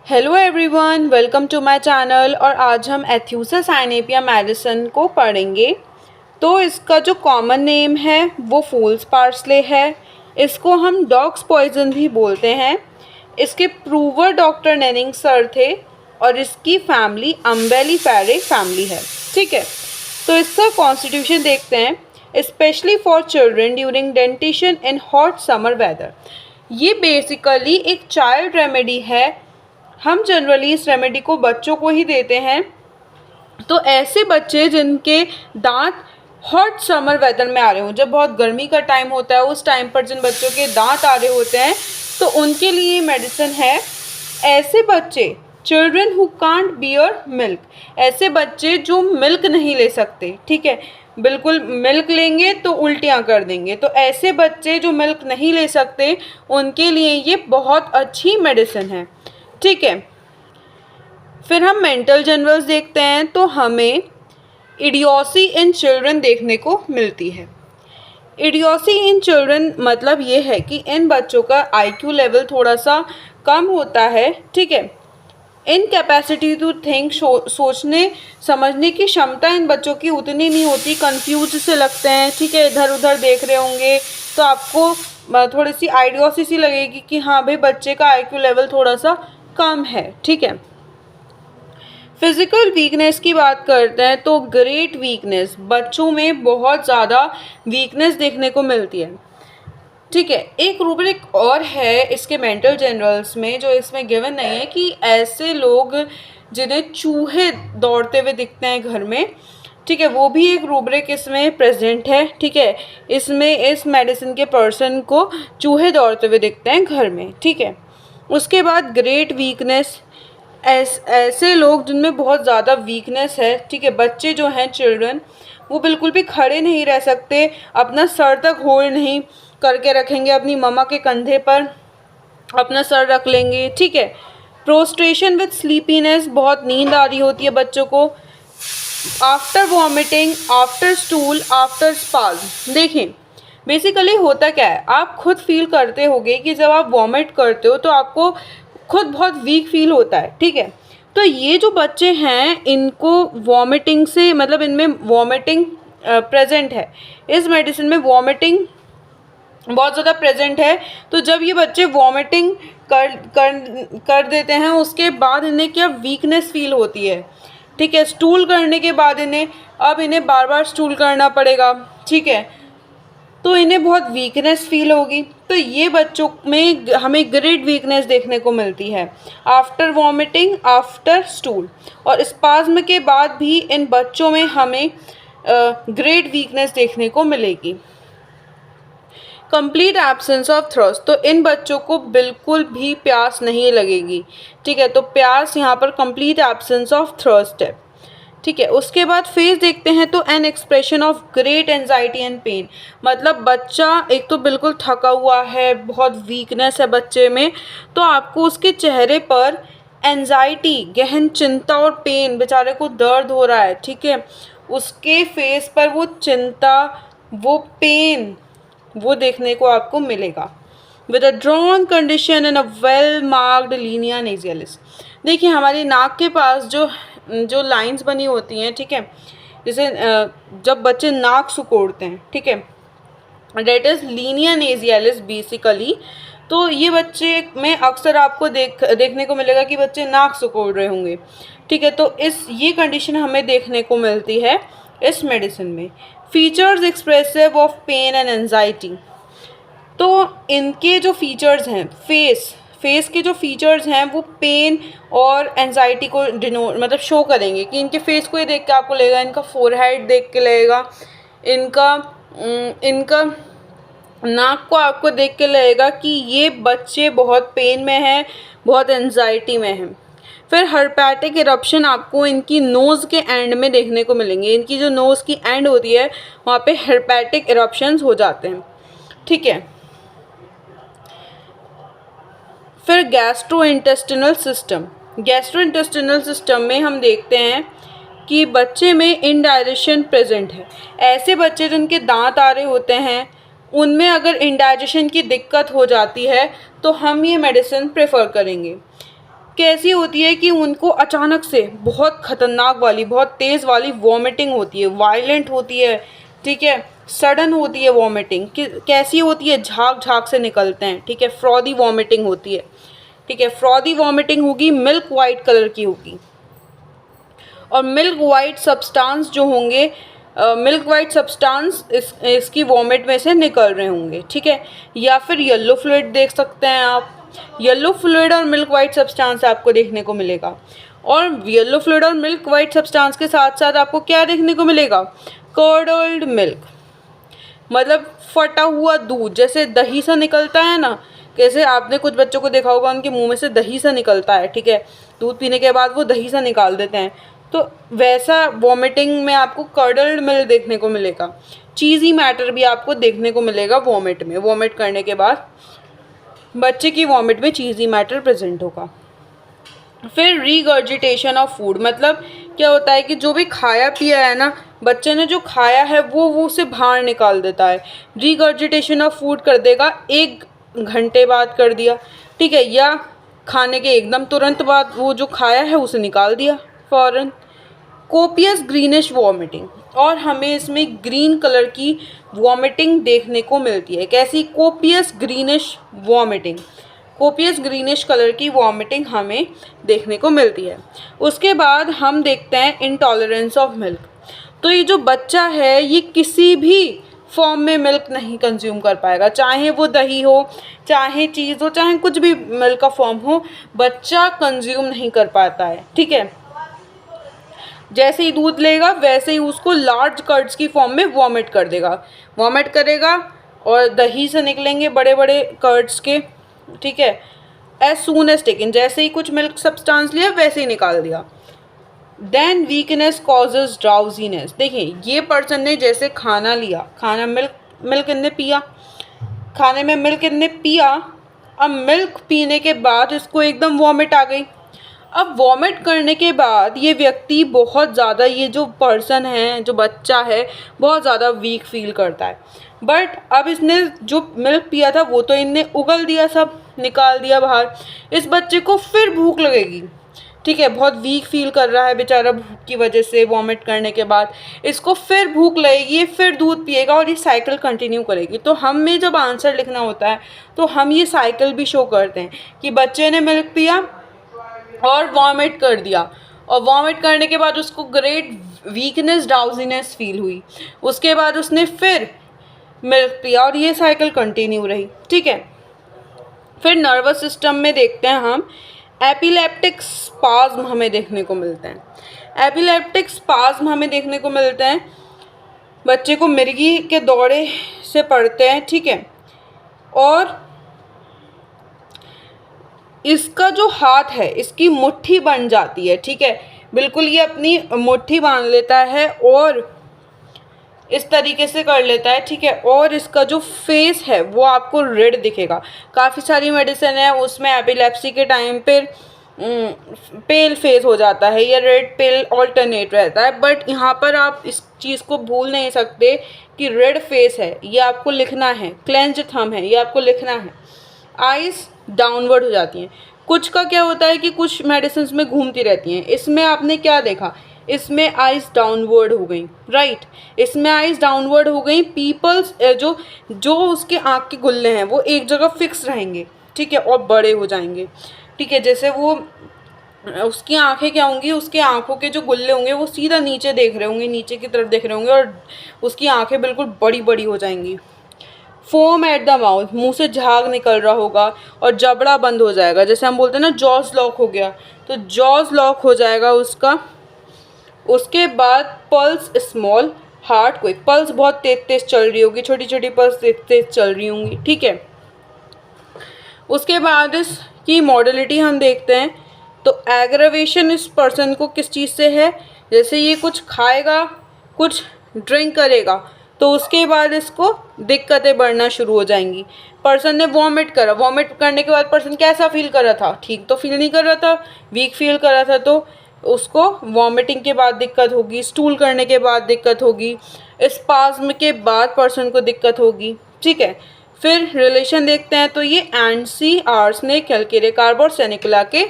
Hello everyone, welcome to my channel. और आज हम एथ्यूसा साइनेपिया मेडिसन को पढ़ेंगे। तो इसका जो कॉमन नेम है वो फूल्स पार्सले है। इसको हम डॉग्स पॉइजन भी बोलते हैं। इसके प्रूवर डॉक्टर नेनिंग सर थे और इसकी फैमिली अम्बेलिफेरे फैमिली है। ठीक है, तो इसका कॉन्स्टिट्यूशन देखते हैं। Specially for children during dentition in hot summer weather. ये बेसिकली एक चाइल्ड रेमेडी है। हम जनरली इस रेमेडी को बच्चों को ही देते हैं। तो ऐसे बच्चे जिनके दांत हॉट समर वेदर में आ रहे हों, जब बहुत गर्मी का टाइम होता है, उस टाइम पर जिन बच्चों के दांत आ रहे होते हैं, तो उनके लिए मेडिसिन है। ऐसे बच्चे, children who can't beer milk, ऐसे बच्चे जो मिल्क नहीं ले सकते, ठीक है, बिल्कुल मिल्क लेंगे तो उल्टियाँ कर देंगे, तो ऐसे बच्चे जो मिल्क नहीं ले सकते उनके लिए ये बहुत अच्छी मेडिसिन है। ठीक है, फिर हम मेंटल जनरल्स देखते हैं। तो हमें इडियोसी इन चिल्ड्रन देखने को मिलती है। इडियोसी इन चिल्ड्रन मतलब ये है कि इन बच्चों का आईक्यू लेवल थोड़ा सा कम होता है। ठीक है, इनकैपेसिटी टू थिंक, सोचने समझने की क्षमता इन बच्चों की उतनी नहीं होती, कंफ्यूज से लगते हैं। ठीक है, इधर उधर देख रहे होंगे तो आपको थोड़ी सी आइडियोसी सी लगेगी कि हाँ भाई, बच्चे का आईक्यू लेवल थोड़ा सा कम है। ठीक है, फिज़िकल वीकनेस की बात करते हैं तो ग्रेट वीकनेस, बच्चों में बहुत ज़्यादा वीकनेस देखने को मिलती है। ठीक है, एक रूब्रिक और है इसके मेंटल जनरल्स में जो इसमें गिवन नहीं है, कि ऐसे लोग जिन्हें चूहे दौड़ते हुए दिखते हैं घर में, ठीक है, वो भी एक रूब्रिक इसमें प्रेजेंट है। ठीक है, इसमें इस मेडिसिन के पर्सन को चूहे दौड़ते हुए दिखते हैं घर में। ठीक है, उसके बाद ग्रेट वीकनेस, ऐसे लोग जिनमें बहुत ज़्यादा वीकनेस है। ठीक है, बच्चे जो हैं, चिल्ड्रन, वो बिल्कुल भी खड़े नहीं रह सकते, अपना सर तक होल्ड नहीं करके रखेंगे, अपनी मम्मा के कंधे पर अपना सर रख लेंगे। ठीक है, प्रोस्ट्रेशन विथ स्लीपीनेस, बहुत नींद आ रही होती है बच्चों को। After vomiting, after stool, after spasm. देखें, बेसिकली होता क्या है, आप खुद फील करते होगे कि जब आप वॉमिट करते हो तो आपको खुद बहुत वीक फील होता है। ठीक है, तो ये जो बच्चे हैं इनको वॉमिटिंग से, मतलब इनमें वॉमिटिंग प्रेजेंट है, इस मेडिसिन में वॉमिटिंग बहुत ज़्यादा प्रेजेंट है। तो जब ये बच्चे वॉमिटिंग कर देते हैं, उसके बाद इन्हें क्या वीकनेस फील होती है। ठीक है, स्टूल करने के बाद इन्हें बार बार स्टूल करना पड़ेगा। ठीक है, तो इन्हें बहुत वीकनेस फील होगी। तो ये बच्चों में हमें ग्रेट वीकनेस देखने को मिलती है आफ्टर वॉमिटिंग, आफ्टर स्टूल, और स्पाज्म के बाद भी इन बच्चों में हमें ग्रेट वीकनेस देखने को मिलेगी। कंप्लीट एब्सेंस ऑफ थ्रस्ट, तो इन बच्चों को बिल्कुल भी प्यास नहीं लगेगी। ठीक है, तो प्यास यहाँ पर कंप्लीट एब्सेंस ऑफ थ्रस्ट है। ठीक है, उसके बाद फेस देखते हैं तो an expression of great anxiety and pain, मतलब बच्चा एक तो बिल्कुल थका हुआ है, बहुत वीकनेस है बच्चे में, तो आपको उसके चेहरे पर एंजाइटी, गहन चिंता और पेन, बेचारे को दर्द हो रहा है। ठीक है, उसके फेस पर वो चिंता, वो पेन, वो देखने को आपको मिलेगा। With a drawn condition and a well marked लीनिया नेजियलिस। देखिए, हमारी नाक के पास जो लाइंस बनी होती हैं, ठीक है, जैसे जब बच्चे नाक सुकोड़ते हैं, ठीक है, डेट इज़ लीनिया नेजियलिस बेसिकली। तो ये बच्चे में अक्सर आपको देखने को मिलेगा कि बच्चे नाक सुकोड़ रहे होंगे। ठीक है, तो ये कंडीशन हमें देखने को मिलती है इस मेडिसिन में। Features expressive of pain and anxiety, तो इनके जो फीचर्स हैं, फेस के जो फीचर्स हैं वो पेन और एंजाइटी को मतलब शो करेंगे, कि इनके फेस को ये देख के आपको लगेगा, इनका फोरहेड देख के लगेगा, इनका नाक को आपको देख के लगेगा कि ये बच्चे बहुत पेन में हैं, बहुत एंजाइटी में हैं। फिर हर्पेटिक इरप्शन आपको इनकी नोज़ के एंड में देखने को मिलेंगे। इनकी जो नोज़ की एंड होती है वहाँ पे हर्पेटिक इरप्शंस हो जाते हैं। ठीक है, फिर गैस्ट्रो इंटेस्टिनल सिस्टम में हम देखते हैं कि बच्चे में इंडाइजेशन प्रेजेंट है। ऐसे बच्चे जिनके दांत आ रहे होते हैं, उनमें अगर इंडाइजेशन की दिक्कत हो जाती है तो हम ये मेडिसिन प्रेफर करेंगे। कैसी होती है कि उनको अचानक से बहुत ख़तरनाक वाली, बहुत तेज़ वाली वॉमिटिंग होती है, वायलेंट होती है, ठीक है, सडन होती है वॉमिटिंग। कैसी होती है, झाग झाग से निकलते हैं, ठीक है, फ्रॉदी वॉमिटिंग होती है, ठीक है, फ्रॉदी वॉमिटिंग होगी, मिल्क वाइट कलर की होगी। और मिल्क वाइट सब्सटेंस जो होंगे, मिल्क वाइट सब्सटेंस इसकी वॉमिट में से निकल रहे होंगे, ठीक है। या फिर येलो फ्लूइड देख सकते हैं आप, येलो फ्लूइड और मिल्क वाइट सब्सटेंस आपको देखने को मिलेगा। और येलो फ्लूइड और मिल्क वाइट सब्सटेंस के साथ साथ आपको क्या देखने को मिलेगा, कर्डल्ड मिल्क, मतलब फटा हुआ दूध, जैसे दही सा निकलता है ना, कैसे आपने कुछ बच्चों को देखा होगा उनके मुंह में से दही सा निकलता है, ठीक है, दूध पीने के बाद वो दही सा निकाल देते हैं, तो वैसा वॉमिटिंग में आपको कर्डल्ड मिल्क देखने को मिलेगा। चीज़ी मैटर भी आपको देखने को मिलेगा वॉमिट में, वॉमिट करने के बाद बच्चे की वॉमिट में चीज़ी मैटर प्रेजेंट होगा। फिर रीगर्जिटेशन ऑफ फूड, मतलब क्या होता है कि जो भी खाया पिया है ना, बच्चे ने जो खाया है वो उसे बाहर निकाल देता है। रीगर्जिटेशन ऑफ फूड कर देगा, 1 घंटे बाद कर दिया, ठीक है, या खाने के एकदम तुरंत बाद वो जो खाया है उसे निकाल दिया फ़ौरन। कोपियस ग्रीनिश वॉमिटिंग, और हमें इसमें ग्रीन कलर की वॉमिटिंग देखने को मिलती है। कैसी, copious greenish vomiting, copious greenish colour की वॉमिटिंग हमें देखने को मिलती है। उसके बाद हम देखते हैं इंटॉलरेंस ऑफ मिल्क। तो ये जो बच्चा है ये किसी भी फॉर्म में मिल्क नहीं कंज्यूम कर पाएगा, चाहे वो दही हो, चाहे चीज़ हो, चाहे कुछ भी मिल्क का फॉर्म हो, बच्चा कंज्यूम नहीं कर पाता है, ठीक है। जैसे ही दूध लेगा वैसे ही उसको लार्ज कर्ड्स की फॉर्म में वॉमिट कर देगा, वॉमिट करेगा और दही से निकलेंगे बड़े बड़े कर्ड्स के, ठीक है। एज सून एज टेकन, जैसे ही कुछ मिल्क सब्सटेंस लिया वैसे ही निकाल दिया। देन वीकनेस कॉजेज ड्राउजीनेस, देखिए ये पर्सन ने जैसे खाना लिया, खाना मिल्क इनने पिया, खाने में मिल्क इनने पिया, अब मिल्क पीने के बाद इसको एकदम वॉमिट आ गई। अब वॉमिट करने के बाद ये व्यक्ति बहुत ज़्यादा, ये जो पर्सन है, जो बच्चा है, बहुत ज़्यादा वीक फील करता है। बट अब इसने जो मिल्क पिया था वो तो इनने उगल दिया, सब निकाल दिया बाहर। इस बच्चे को फिर भूख लगेगी, ठीक है, बहुत वीक फील कर रहा है बेचारा भूख की वजह से, वॉमिट करने के बाद इसको फिर भूख लगेगी, फिर दूध पिएगा और ये साइकिल कंटिन्यू करेगी। तो हमें जब आंसर लिखना होता है तो हम ये साइकिल भी शो करते हैं कि बच्चे ने मिल्क पिया और वॉमिट कर दिया, और वॉमिट करने के बाद उसको ग्रेट वीकनेस ड्राउजीनेस फील हुई, उसके बाद उसने फिर मिल्क पिया और ये साइकिल कंटिन्यू रही, ठीक है। फिर नर्वस सिस्टम में देखते हैं हम, एपिलेप्टिक स्पाज्म हमें देखने को मिलते हैं। एपिलेप्टिक स्पाज्म हमें देखने को मिलते हैं, बच्चे को मिर्गी के दौरे से पड़ते हैं, ठीक है, और इसका जो हाथ है इसकी मुट्ठी बन जाती है, ठीक है, बिल्कुल ये अपनी मुट्ठी बांध लेता है और इस तरीके से कर लेता है, ठीक है। और इसका जो फेस है वो आपको रेड दिखेगा। काफ़ी सारी मेडिसिन है उसमें एपिलेप्सी के टाइम पे पेल फेस हो जाता है या रेड पेल ऑल्टरनेट रहता है, बट यहाँ पर आप इस चीज़ को भूल नहीं सकते कि रेड फेस है, ये आपको लिखना है, क्लेंज्ड थंब है, ये आपको लिखना है। आइज़ डाउनवर्ड हो जाती हैं। कुछ का क्या होता है कि कुछ मेडिसिन में घूमती रहती हैं, इसमें आपने क्या देखा, इसमें आइज़ डाउनवर्ड हो गई, राइट, इसमें आइज़ डाउनवर्ड हो गई। पीपल्स जो उसके आँख के गुल्ले हैं वो एक जगह फिक्स रहेंगे, ठीक है, और बड़े हो जाएंगे, ठीक है। जैसे वो उसकी आंखें क्या होंगी, उसके आंखों के जो गुल्ले होंगे वो सीधा नीचे देख रहे होंगे, नीचे की तरफ देख रहे होंगे, और उसकी आंखें बिल्कुल बड़ी बड़ी हो जाएंगी। फोम एट द माउथ, मुंह से झाग निकल रहा होगा और जबड़ा बंद हो जाएगा, जैसे हम बोलते हैं ना जॉज लॉक हो गया, तो जॉज लॉक हो जाएगा उसका। उसके बाद pulse small, heart quick, pulse बहुत तेज तेज चल रही होगी, छोटी छोटी पल्स तेज तेज चल रही होंगी, ठीक है। उसके बाद इसकी मॉडलिटी हम देखते हैं, तो एग्रावेशन इस पर्सन को किस चीज़ से है, जैसे ये कुछ खाएगा, कुछ ड्रिंक करेगा, तो उसके बाद इसको दिक्कतें बढ़ना शुरू हो जाएंगी। पर्सन ने वॉमिट करा, वॉमिट करने के बाद पर्सन कैसा फील कर रहा था, ठीक तो फील नहीं कर रहा था, वीक फील कर रहा था, तो उसको वॉमिटिंग के बाद दिक्कत होगी, स्टूल करने के बाद दिक्कत होगी, स्पाज्म के बाद पर्सन को दिक्कत होगी, ठीक है। फिर रिलेशन देखते हैं, तो ये and C arsenic, calcarea carb और सेनिकुला के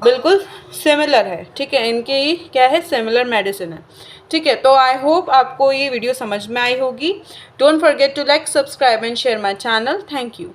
बिल्कुल सिमिलर है, ठीक है, इनकी क्या है, सिमिलर मेडिसिन है, ठीक है। तो आई होप आपको ये वीडियो समझ में आई होगी। Don't forget to like, subscribe and share my channel. Thank you.